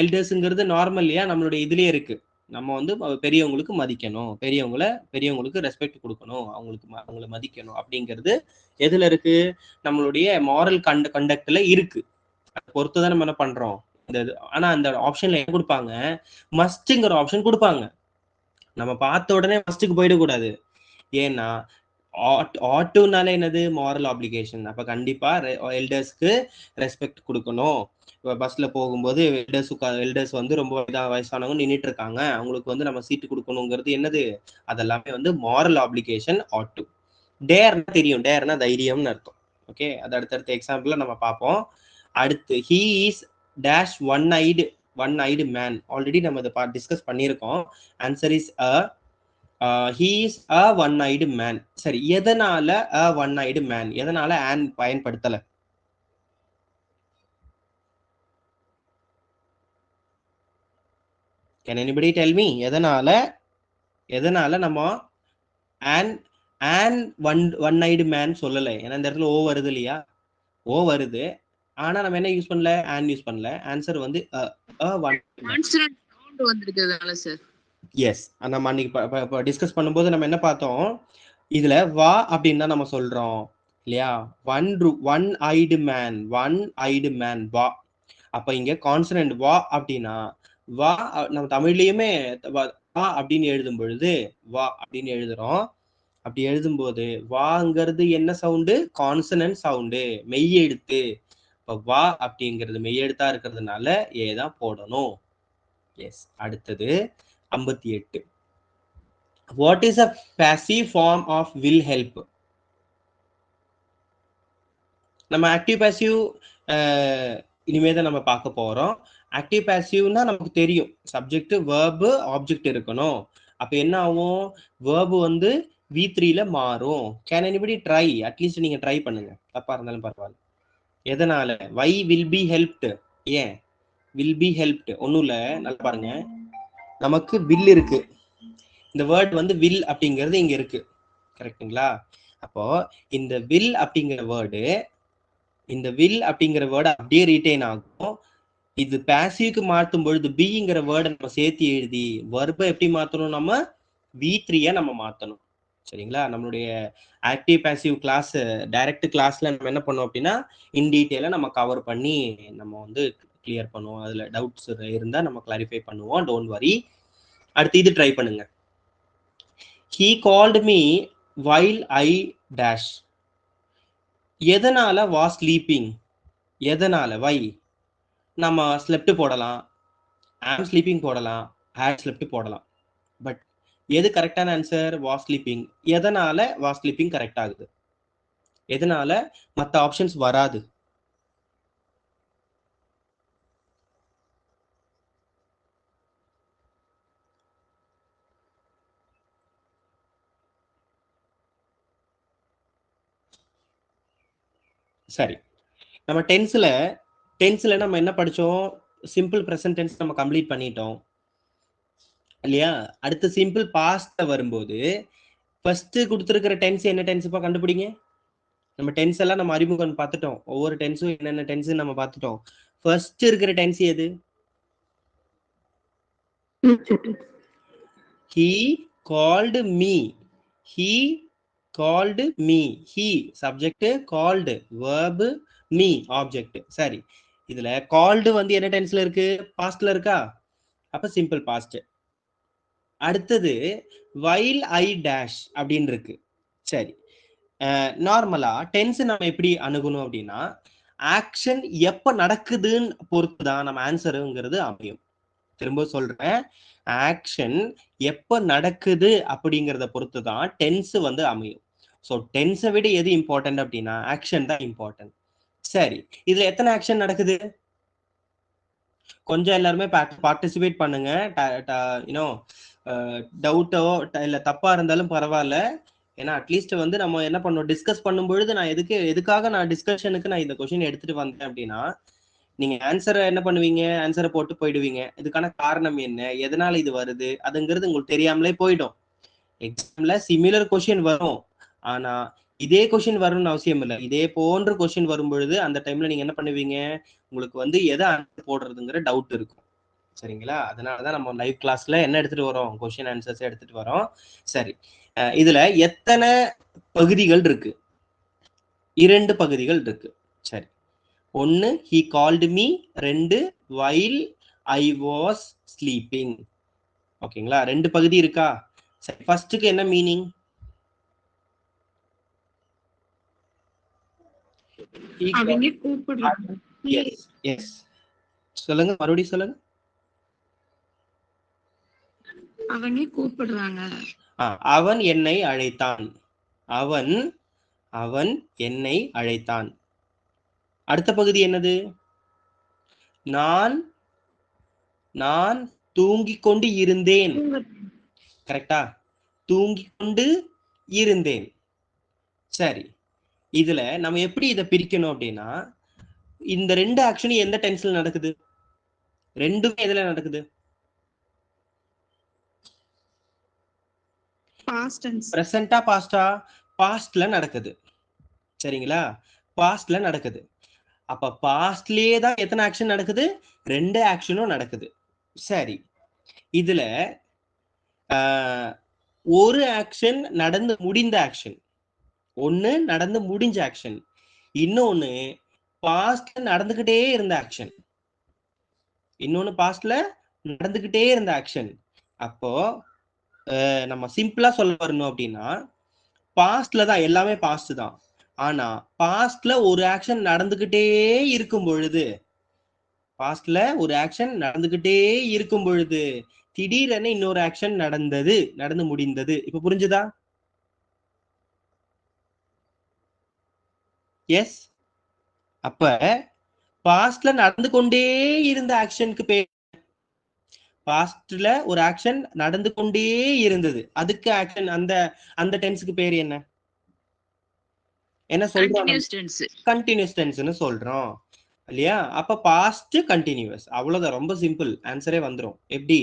எல்டர்ஸ்ங்கிறது நார்மல் இல்லையா? நம்மளுடைய இதுலயே இருக்கு. நம்ம பெரியவங்களுக்கு மதிக்கணும், பெரியவங்களுக்கு ரெஸ்பெக்ட் கொடுக்கணும், அவங்களை மதிக்கணும் அப்படிங்கிறது எதுல இருக்கு? நம்மளுடைய மாரல் கண்டக்ட்ல இருக்கு. அதை பொறுத்துதான் நம்ம என்ன பண்றோம்? ஆனா அந்த ஆப்ஷன்ல என்ன கொடுப்பாங்க, மஸ்ட்ங்கிற ஆப்ஷன் கொடுப்பாங்க. நம்ம பார்த்த உடனே மஸ்ட்டுக்கு போயிடக்கூடாது. ஏன்னா ஆட்டுனால என்னது, மாரல் ஆப்ளிகேஷன். அப்ப கண்டிப்பா எல்டர்ஸ்க்கு ரெஸ்பெக்ட் கொடுக்கணும். பஸ்ல போகும்போது எல்டர்ஸ் வந்து ரொம்ப வயசானவங்க நின்றுட்டு இருக்காங்க, அவங்களுக்கு வந்து நம்ம சீட்டு கொடுக்கணுங்கிறது என்னது, அதெல்லாமே வந்து மாரல் ஆப்ளிகேஷன். ஆட்டு. டேர்னா தெரியும், டேர்னா தைரியம்னு அர்த்தம். ஓகே, அது அடுத்தடுத்த எக்ஸாம்பிள்ல நம்ம பார்ப்போம். அடுத்து he is dash one eyed man. Already நம்ம இதை டிஸ்கஸ் பண்ணியிருக்கோம். Answer is he is a one eyed man. சரி, எதனால a one eyed man, எதனால an பயன்படுத்தல? Can anybody tell me? எதனால நம்ம an one eyed man சொல்லலை? ஏன்னா இந்த இடத்துல ஓ வருது இல்லையா, ஓ வருது, ஆனா நம்ம என்ன யூஸ் பண்ணல, an யூஸ் பண்ணல. ஆன்சர் வந்து எஸ். நம்ம அன்னைக்கு டிஸ்கஸ் பண்ணும்போது நம்ம என்ன பார்த்தோம், இதுல வா அப்படின்னு தான் நம்ம சொல்றோம் இல்லையா, ஒன் ஐடு மேன் வா. அப்ப இங்க கான்சனன்ட் வா அப்படின்னா, வா நம்ம தமிழ்லயுமே வா அப்படின்னு எழுதும் பொழுது வா அப்படின்னு எழுதுறோம். அப்படி எழுதும்போது வாங்கிறது என்ன சவுண்டு, கான்சனன்ட் சவுண்டு, மெய்யெழுத்து. இப்ப வா அப்படிங்கிறது மெய்யெழுத்தா இருக்கிறதுனால ஏதான் போடணும். எஸ். அடுத்தது 58. What is a passive form of will help? நம்ம ஆக்டிவ் பேசிவ் இனிமே தான் நம்ம பார்க்க போறோம். ஆக்டிவ் பேசிவ்னா நமக்கு தெரியும், சப்ஜெக்ட் வேர்பு ஆப்ஜெக்ட் இருக்கணும். அப்ப என்ன ஆகும், வேர்பு வந்து V3ல மாறும். Can anybody try? அட்லீஸ்ட் நீங்க ட்ரை பண்ணுங்க, தப்பா இருந்தாலும் பரவாயில்ல. எதனால? Why will be helped? ஏன் வில் பி ஹெல்ப்டு? ஒன்றும் இல்லை, நல்லா பாருங்க. நமக்கு வில் இருக்கு, இந்த வேர்ட் வந்து வில் அப்படிங்கிறது இங்க இருக்கு, கரெக்டுங்களா? அப்போ இந்த வில் அப்படிங்கிற வேர்டு அப்படியே ரீட்டைன் ஆகும். இது பாசிவ்க்கு மாற்றும் பொழுது பிங்கிற வேர்டை நம்ம சேர்த்து எழுதி வர்பை எப்படி மாற்றணும், நம்ம V3 நம்ம மாற்றணும். சரிங்களா? நம்மளுடைய ஆக்டிவ் பாசிவ் கிளாஸ் டைரக்ட் கிளாஸ்ல நம்ம என்ன பண்ணோம் அப்படின்னா, இன் டீட்டெயிலாக நம்ம கவர் பண்ணி நம்ம வந்து கிளியர் பண்ணுவோம். அதுல டவுட்ஸ் இருந்தா நம்ம கிளாரிஃபை பண்ணுவோம், டோன்ட் வரி. அடுத்து இது ட்ரை பண்ணுங்க. he called me while I dash. எதனால was sleeping? எதனால, வை? நம்ம ஸ்லெப்ட் போடலாம், am sleeping போடலாம், had slept போடலாம். பட் எது கரெக்டான ஆன்சர்? was sleeping. எதனால was sleeping கரெக்ட் ஆகுது? எதனால மற்ற ஆப்ஷன்ஸ் வராது? சரி, நம்ம டென்ஸ்ல நம்ம என்ன படிச்சோம், சிம்பிள் ப்ரெசன்ட் டென்ஸ் நம்ம கம்ப்ளீட் பண்ணிட்டோம் இல்லையா? அடுத்து சிம்பிள் பாஸ்ட் வரும்போது ஃபர்ஸ்ட் கொடுத்துருக்கிற டென்ஸ் என்ன டென்ஸ் இப்ப கண்டுபிடிங்க. நம்ம டென்ஸ் எல்லாம் நம்ம அறிமுகம் பார்த்துட்டோம், ஒவ்வொரு டென்ஸும் என்னென்ன டென்ஸ் நம்ம பார்த்துட்டோம். ஃபர்ஸ்ட் இருக்கிற டென்ஸ் எது? he called me. he subject, called verb, me object. சரி, இதுல called வந்து என்ன டென்ஸ்ல இருக்கு? பாஸ்ட்ல இருக்கா? அப்ப சிம்பிள் பாஸ்ட். அடுத்தது while I dash அப்படின்னு இருக்கு. சரி, நார்மலா டென்ஸ் நம்ம எப்படி அணுகணும் அப்படின்னா, ஆக்ஷன் எப்ப நடக்குதுன்னு பொறுத்து தான் நம்ம ஆன்சருங்கிறது அமையும். திரும்ப சொல்றேன், ஆக்ஷன் எப்ப நடக்குது அப்படிங்கிறத பொறுத்து தான் டென்ஸ் வந்து அமையும். ஸோ டென்ஸை விட எது இம்பார்ட்டன்ட் அப்படின்னா ஆக்ஷன் தான் இம்பார்ட்டன்ட். சரி, இதுல எத்தனை ஆக்ஷன் நடக்குது? கொஞ்சம் எல்லாருமே பார்ட்டிசிபேட் பண்ணுங்க. டவுட்டோ இல்ல தப்பா இருந்தாலும் பரவாயில்ல, ஏன்னா அட்லீஸ்ட் வந்து நம்ம என்ன பண்ணோம், டிஸ்கஸ் பண்ணும்பொழுது நான் எதுக்காக நான் டிஸ்கஷனுக்கு நான் இந்த கொஸ்டின் எடுத்துட்டு வந்தேன் அப்படின்னா, நீங்க ஆன்சரை என்ன பண்ணுவீங்க, ஆன்சரை போட்டு போயிடுவீங்க. இதுக்கான காரணம் என்ன, எதனால இது வருது, அதுங்கிறது உங்களுக்கு தெரியாமலே போயிடும். எக்ஸாம்ல சிமிலர் கொஸ்டின் வரும், ஆனா இதே கொஸ்டின் வரணும்னு அவசியம் இல்லை. இதே போன்ற கொஸ்டின் வரும் பொழுது அந்த டைம்ல நீங்க என்ன பண்ணுவீங்க, உங்களுக்கு வந்து எதை ஆன்சர் போடுறதுங்கிற டவுட் இருக்கும். சரிங்களா? அதனாலதான் நம்ம லைவ் கிளாஸ்ல என்ன எடுத்துட்டு வரோம், கொஸ்டின் ஆன்சர்ஸ் எடுத்துட்டு வரோம். சரி, இதுல எத்தனை பகுதிகள் இருக்கு? 2 பகுதிகள் இருக்கு. சரி, 1 he called me, 2 while I was sleeping. ஓகேங்களா? ரெண்டு பகுதி இருக்கா? சரி, ஃபர்ஸ்ட்க்கு என்ன மீனிங்? அவங்க கூப்பிடுறாங்க. எஸ் எஸ், சொல்லுங்க, மறுபடியும் சொல்லுங்க. அவங்க கூப்பிடுறாங்க. அவன் என்னை அழைத்தான். அவன் அவன் என்னை அழைத்தான். அடுத்த பகுதி என்னது? நான் நான் தூங்கிக் கொண்டு இருந்தேன். கரெக்டா? தூங்கிக் கொண்டு இருந்தேன். சரி, இதுல நம்ம எப்படி இதை பிரிக்கணும் அப்படின்னா, இந்த ரெண்டு ஆக்ஷனும் எந்த டென்ஸ்ல நடக்குது? ரெண்டுமே எதுல நடக்குது? Past tense. பிரசன்டா பாஸ்டா? பாஸ்ட்ல நடக்குது. சரிங்களா? பாஸ்ட்ல நடக்குது. அப்ப பாஸ்ட்லயே தான் எத்தனை ஆக்ஷன் நடக்குது? ரெண்டு ஆக்ஷனும் நடக்குது. சரி, இதுல ஒரு ஆக்ஷன் நடந்து முடிந்த ஆக்ஷன், ஒன்னு நடந்து முடிஞ்ச ஆக்ஷன், இன்னொன்னு பாஸ்ட்ல நடந்துகிட்டே இருந்த ஆக்ஷன், இன்னொன்னு பாஸ்ட்ல நடந்துகிட்டே இருந்த ஆக்ஷன். அப்போ நம்ம சிம்பிளா சொல்ல வரணும் அப்படின்னா, பாஸ்ட்ல தான் எல்லாமே பாஸ்ட் தான். ஆனா பாஸ்ட்ல ஒரு ஆக்ஷன் நடந்துகிட்டே இருக்கும் பொழுது, பாஸ்ட்ல ஒரு ஆக்ஷன் நடந்துகிட்டே இருக்கும் பொழுது திடீரென இன்னொரு ஆக்ஷன் நடந்து முடிந்தது. இப்ப புரிஞ்சுதா? எஸ். அப்ப பாஸ்ட்ல நடந்து கொண்டே இருந்த ஆக்ஷனுக்கு பேர், பாஸ்ட்ல ஒரு ஆக்ஷன் நடந்து கொண்டே இருந்தது, அதுக்கு ஆக்ஷன், அந்த அந்த டென்ஸ்க்கு பேர் என்ன? என்ன சொல்றோம்? கண்டினியூஸ் டென்ஸ்னு சொல்றோம் இல்லையா? அப்ப பாஸ்ட் கண்டினியூஸ், அவ்வளவுதான், ரொம்ப சிம்பிள், ஆன்சரே வந்துரும். எப்படி?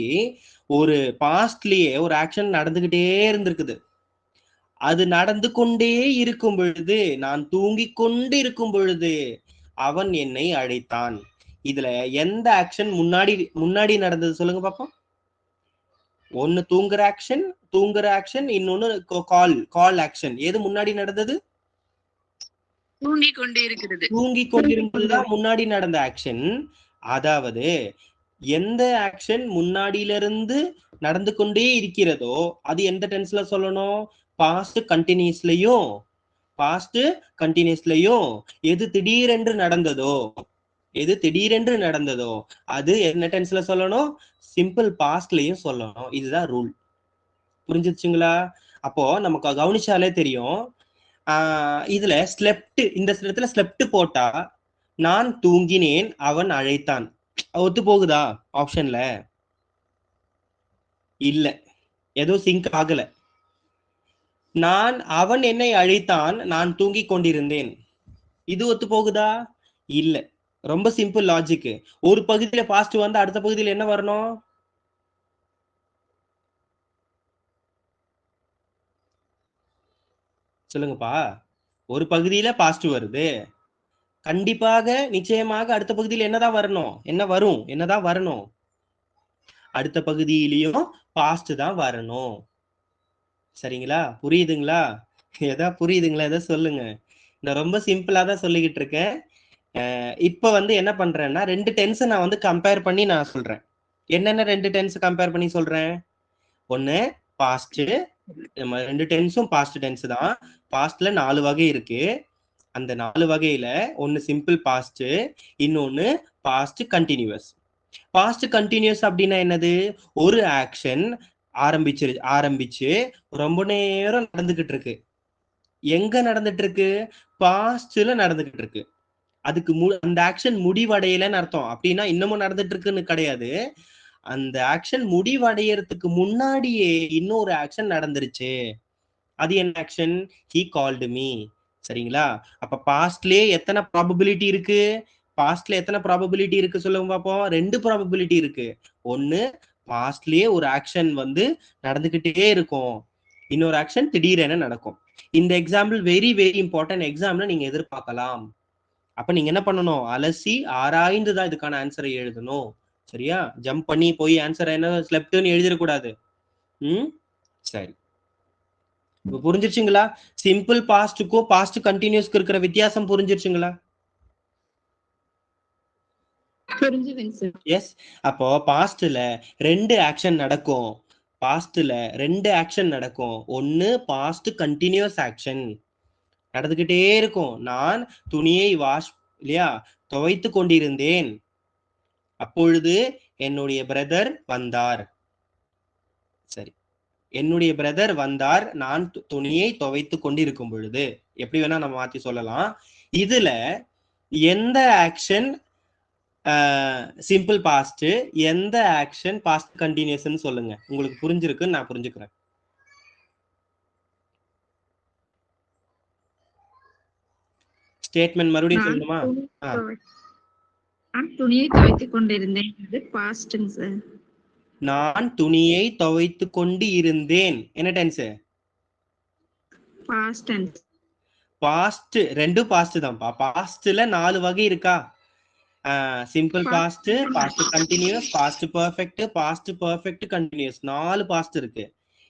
ஒரு பாஸ்ட்லயே ஒரு ஆக்ஷன் நடந்துகிட்டே இருந்திருக்குது, அது நடந்து கொண்டே இருக்கும் பொழுது, நான் தூங்கிக் கொண்டு இருக்கும் பொழுது அவன் என்னை அழைத்தான். இதுல எந்த ஆக்ஷன் முன்னாடி நடந்தது சொல்லுங்க பாப்போம். ஒன்னு தூங்குற ஆக்ஷன், இன்னொன்னு கால் ஆக்ஷன். எது முன்னாடி நடந்தது? தூங்கிக் கொண்டே இருக்கிறது. தூங்கிக் கொண்டிருந்ததுதான் முன்னாடி நடந்த ஆக்ஷன். அதாவது எந்த ஆக்ஷன் முன்னாடியில இருந்து நடந்து கொண்டே இருக்கிறதோ அது எந்த டென்ஸ்ல சொல்லணும்? பாஸ்ட் கண்டினியூஸ்லயும் எது திடீரென்று நடந்ததோ அது என்ன டென்ஸ்ல சொல்லணும்? சிம்பிள் பாஸ்ட்லயும் சொல்லணும். இதுதான் ரூல். புரிஞ்சிச்சுங்களா? அப்போ நமக்கு கவனிச்சாலே தெரியும். இதுல ஸ்லெப்ட், இந்த இடத்துல ஸ்லெப்ட் போட்டா நான் தூங்கினேன் அவன் அழைத்தான், ஒத்து போகுதா? ஆப்ஷன்ல இல்ல, ஏதோ சிங்க் ஆகல. அவன் என்னை அழைத்தான், நான் தூங்கிக் கொண்டிருந்தேன், இது ஒத்து போகுதா? இல்ல. ரொம்ப சிம்பிள் லாஜிக். ஒரு பகுதியில பாஸ்ட் வந்து அடுத்த பகுதியில் என்ன வரணும்? சொல்லுங்கப்பா. ஒரு பகுதியில பாஸ்ட் வருது, கண்டிப்பாக நிச்சயமாக அடுத்த பகுதியில் என்னதான் வரணும்? அடுத்த பகுதியிலையும் பாஸ்ட் தான் வரணும். சரிங்களா? புரியுதுங்களா? எதை சொல்லுங்க. நான் ரொம்ப சிம்பிளா தான் சொல்லிக்கிட்டு இருக்கேன். இப்ப வந்து என்ன பண்றேன்னா, ரெண்டு டென்ஸ் நான் வந்து கம்பேர் பண்ணி நான் சொல்றேன். என்னென்ன ரெண்டு டென்ஸ் கம்பேர் பண்ணி சொல்றேன்? ஒன்னு பாஸ்ட், ரெண்டு டென்ஸும் பாஸ்ட் டென்ஸ் தான். பாஸ்ட்ல 4 வகை இருக்கு. அந்த 4 வகையில ஒன்னு சிம்பிள் பாஸ்ட், இன்னொன்னு பாஸ்ட் கண்டினியூஸ். பாஸ்ட் கண்டினியூஸ் அப்படின்னா என்னது? ஒரு ஆக்ஷன் ஆரம்பிச்சு ரொம்ப நேரம் நடந்துகிட்டு இருக்கு. எங்க நடந்துட்டு இருக்கு? பாஸ்ட்ல நடந்துகிட்டு இருக்கு. அதுக்கு அந்த ஆக்ஷன் முடிவடையலன்னு அர்த்தம். அப்படின்னா இன்னமும் நடந்துட்டு இருக்குன்னு கிடையாது. அந்த ஆக்ஷன் முடிவடையறதுக்கு முன்னாடியே இன்னொரு ஆக்ஷன் நடந்துருச்சு. அது என்ன ஆக்ஷன்? He called me. சரிங்களா? அப்ப பாஸ்ட்லயே எத்தனை ப்ராபபிலிட்டி இருக்கு? சொல்லுங்க பாப்போம். 2 ப்ராபபிலிட்டி இருக்கு. ஒன்னு, பாஸ்ட்லயே ஒரு ஆக்ஷன் வந்து நடந்துகிட்டே இருக்கும், இன்னொரு ஆக்ஷன் திடீரென நடக்கும். இந்த எக்ஸாம்பிள் வெரி வெரி இம்பார்ட்டன்ட். எக்ஸாம்ல நீங்க எதிர்பார்க்கலாம். அப்ப நீங்க என்ன பண்ணணும்? அலசி ஆராய்ந்து தான் இதுக்கான ஆன்சரை எழுதணும். சரியா? ஜம்ப் பண்ணி போய் ஆன்சர் என்ன ஸ்லெப்ட்னு எழுதிடக்கூடாது. சரி, புரிஞ்சிருச்சுங்களா? சிம்பிள் பாஸ்டுக்கும் பாஸ்ட் கண்டினியூஸ்க்கு இருக்கிற வித்தியாசம் புரிஞ்சிருச்சுங்களா? புரிஞ்சுதுங்க சார். எஸ். அப்போ பாஸ்ட்ல ரெண்டு ஆக்ஷன் நடக்கும். பாஸ்ட்ல ரெண்டு ஆக்ஷன் நடக்கும். ஒன்னு பாஸ்ட் கண்டினியூஸ் ஆக்ஷன் நடந்துகிட்டே இருக்கும். நான் துணியை இல்லையா துவைத்து கொண்டிருந்தேன். அப்பொழுது என்னுடைய பிரதர் வந்தார். சரி, என்னுடைய பிரதர் வந்தார் நான் துணியை துவைத்து கொண்டிருக்கும் பொழுது. எப்படி வேணா நம்ம மாத்தி சொல்லலாம். இதுல எந்த ஆக்ஷன் சிம்பிள் பாஸ்ட், எந்த ஆக்ஷன் பாஸ்ட் கண்டினியூஸ் சொல்லுங்க. உங்களுக்கு புரிஞ்சிருக்குன்னு நான் புரிஞ்சுக்கிறேன். ஸ்டேட்மெண்ட் மறுபடியும் சொல்லணுமா? நான் துணியை துவைத்துக் கொண்டிருந்தேன். இது பாஸ்ட்ங்க சார். நான் துணியை துவைத்து கொண்டு இருந்தேன். என்ன டென்ஸ்? Past tense. பாஸ்ட் ரெண்டும் பாஸ்ட் தான்ப்பா. பாஸ்ட்ல 4 வகை இருக்கா? Simple past, past continuous, past perfect, past perfect continuous, 4 past இருக்கு.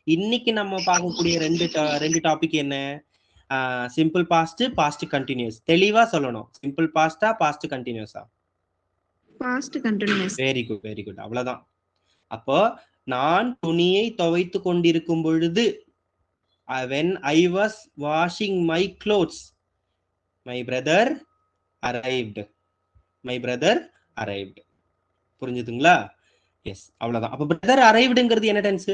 இன்னைக்கு நம்ம பார்க்கக்கூடிய ரெண்டு டாபிக் என்ன? Simple past, past continuous. தெளிவா சொல்லணும். சிம்பிள் பாஸ்டா பாஸ்ட் கண்டினியூஸா? Past continuous. Very good, very good. அவ்வளவுதான். அப்போ நான் துணியை துவைத்து கொண்டிருக்கும் பொழுது, when I was washing my clothes, my brother arrived. My brother arrived. புரிஞ்சுதுங்களா? எஸ், அவ்வளவுதான். அப்ப பிரதர் அரைவ்டுங்கிறது என்ன tense?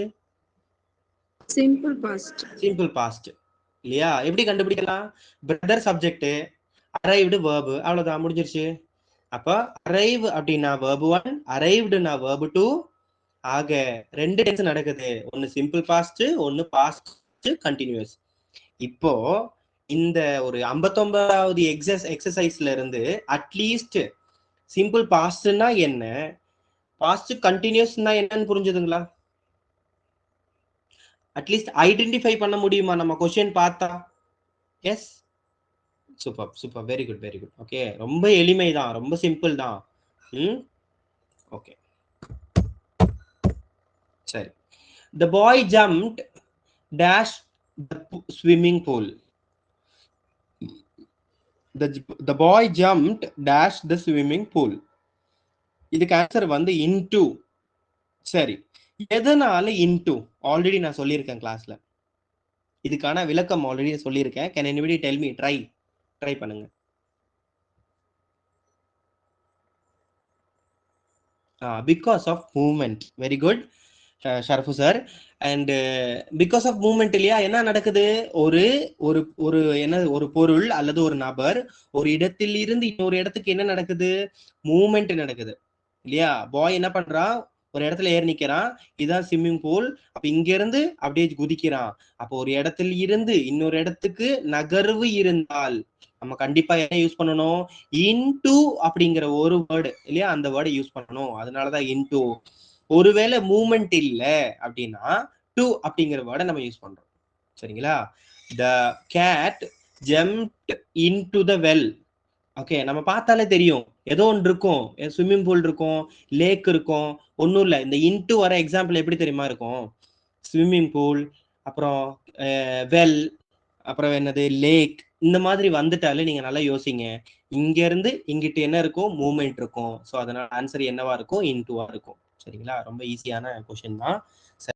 Simple past. Simple past இல்லையா? எப்படி கண்டுபிடிக்கலாம்? பிரதர் சப்ஜெக்ட், அரைவ்டு verb, அவ்வளவுதான், முடிஞ்சிருச்சு. அப்ப அரைவ் அப்படின்னா verb 1, அரைவ்டுனா verb 2. ஆக ரெண்டு டென்ஸ் நடக்குது. ஒன்னு சிம்பிள் பாஸ்ட், ஒன்னு பாஸ்ட் கண்டினியூஸ். இப்போ இந்த ஒரு 59வது எக்ஸசைஸ்ல இருந்து அட்லீஸ்ட் சிம்பிள் பாஸ்ட்னா என்ன, பாஸ்ட் கண்டினியூஸ்னா என்னன்னு புரிஞ்சுதுங்களா? அட்லீஸ்ட் ஐடென்டிஃபை பண்ண முடியுமா நம்ம क्वेश्चन பார்த்தா? Yes, super super, very good very good. Okay, ரொம்ப எளிமை தான், ரொம்ப சிம்பிள் தான். ஓகே, சரி. The boy jumped dash the swimming pool. The boy jumped dash the swimming pool. இதுக்கு ஆன்சர் வந்து into. சரி, எதனால into? ஆல்ரெடி நான் சொல்லியிருக்கேன் கிளாஸ்ல. இதுக்கான விளக்கம் ஆல்ரெடி சொல்லியிருக்கேன். Can anybody tell me? Try பண்ணுங்க. Because of movement. Very good, Sharafu sir. And because of movement இல்லையா? என்ன நடக்குது? ஒரு ஒரு ஒரு என்ன, ஒரு பொருள் அல்லது ஒரு நபர் ஒரு இடத்தில் இருந்து இன்னொரு இடத்துக்கு என்ன நடக்குது? மூவ்மெண்ட் நடக்குது இல்லையா? பாய் என்ன பண்றான்? ஒரு இடத்துல ஏறி நிக்கிறான். இதுதான் ஸ்விம்மிங் பூல். அப்ப இங்க இருந்து அப்படியே குதிக்கிறான். அப்போ ஒரு இடத்துல இருந்து இன்னொரு இடத்துக்கு நகர்வு இருந்தால் நம்ம கண்டிப்பா என்ன யூஸ் பண்ணணும்? இன்டு அப்படிங்கிற ஒரு வேர்டு இல்லையா? அந்த வேர்டை யூஸ் பண்ணணும். அதனாலதான் இன்டு. ஒருவேளை மூவ்மெண்ட் இல்ல அப்படின்னா டு அப்படிங்கிற வேர்டை நம்ம யூஸ் பண்றோம். சரிங்களா? The cat jumped into the well. Okay, நம்ம பார்த்தாலே தெரியும் ஏதோ ஒன்று இருக்கும். ஸ்விம்மிங் பூல் இருக்கும், லேக் இருக்கும். ஒன்றும் இல்லை. இந்த இன்டு வர எக்ஸாம்பிள் எப்படி தெரியுமா இருக்கும்? ஸ்விம்மிங் பூல், அப்புறம் வெல், அப்புறம் என்னது லேக், இந்த மாதிரி வந்துட்டாலே நீங்க நல்லா யோசிங்க. இங்க இருந்து இங்கிட்டு என்ன இருக்கும்? மூவ்மெண்ட் இருக்கும். ஸோ அதனால ஆன்சர் என்னவா இருக்கும்? இன்டுவா இருக்கும். சரிங்களா? ரொம்ப ஈஸியான கொஸ்டின் தான்.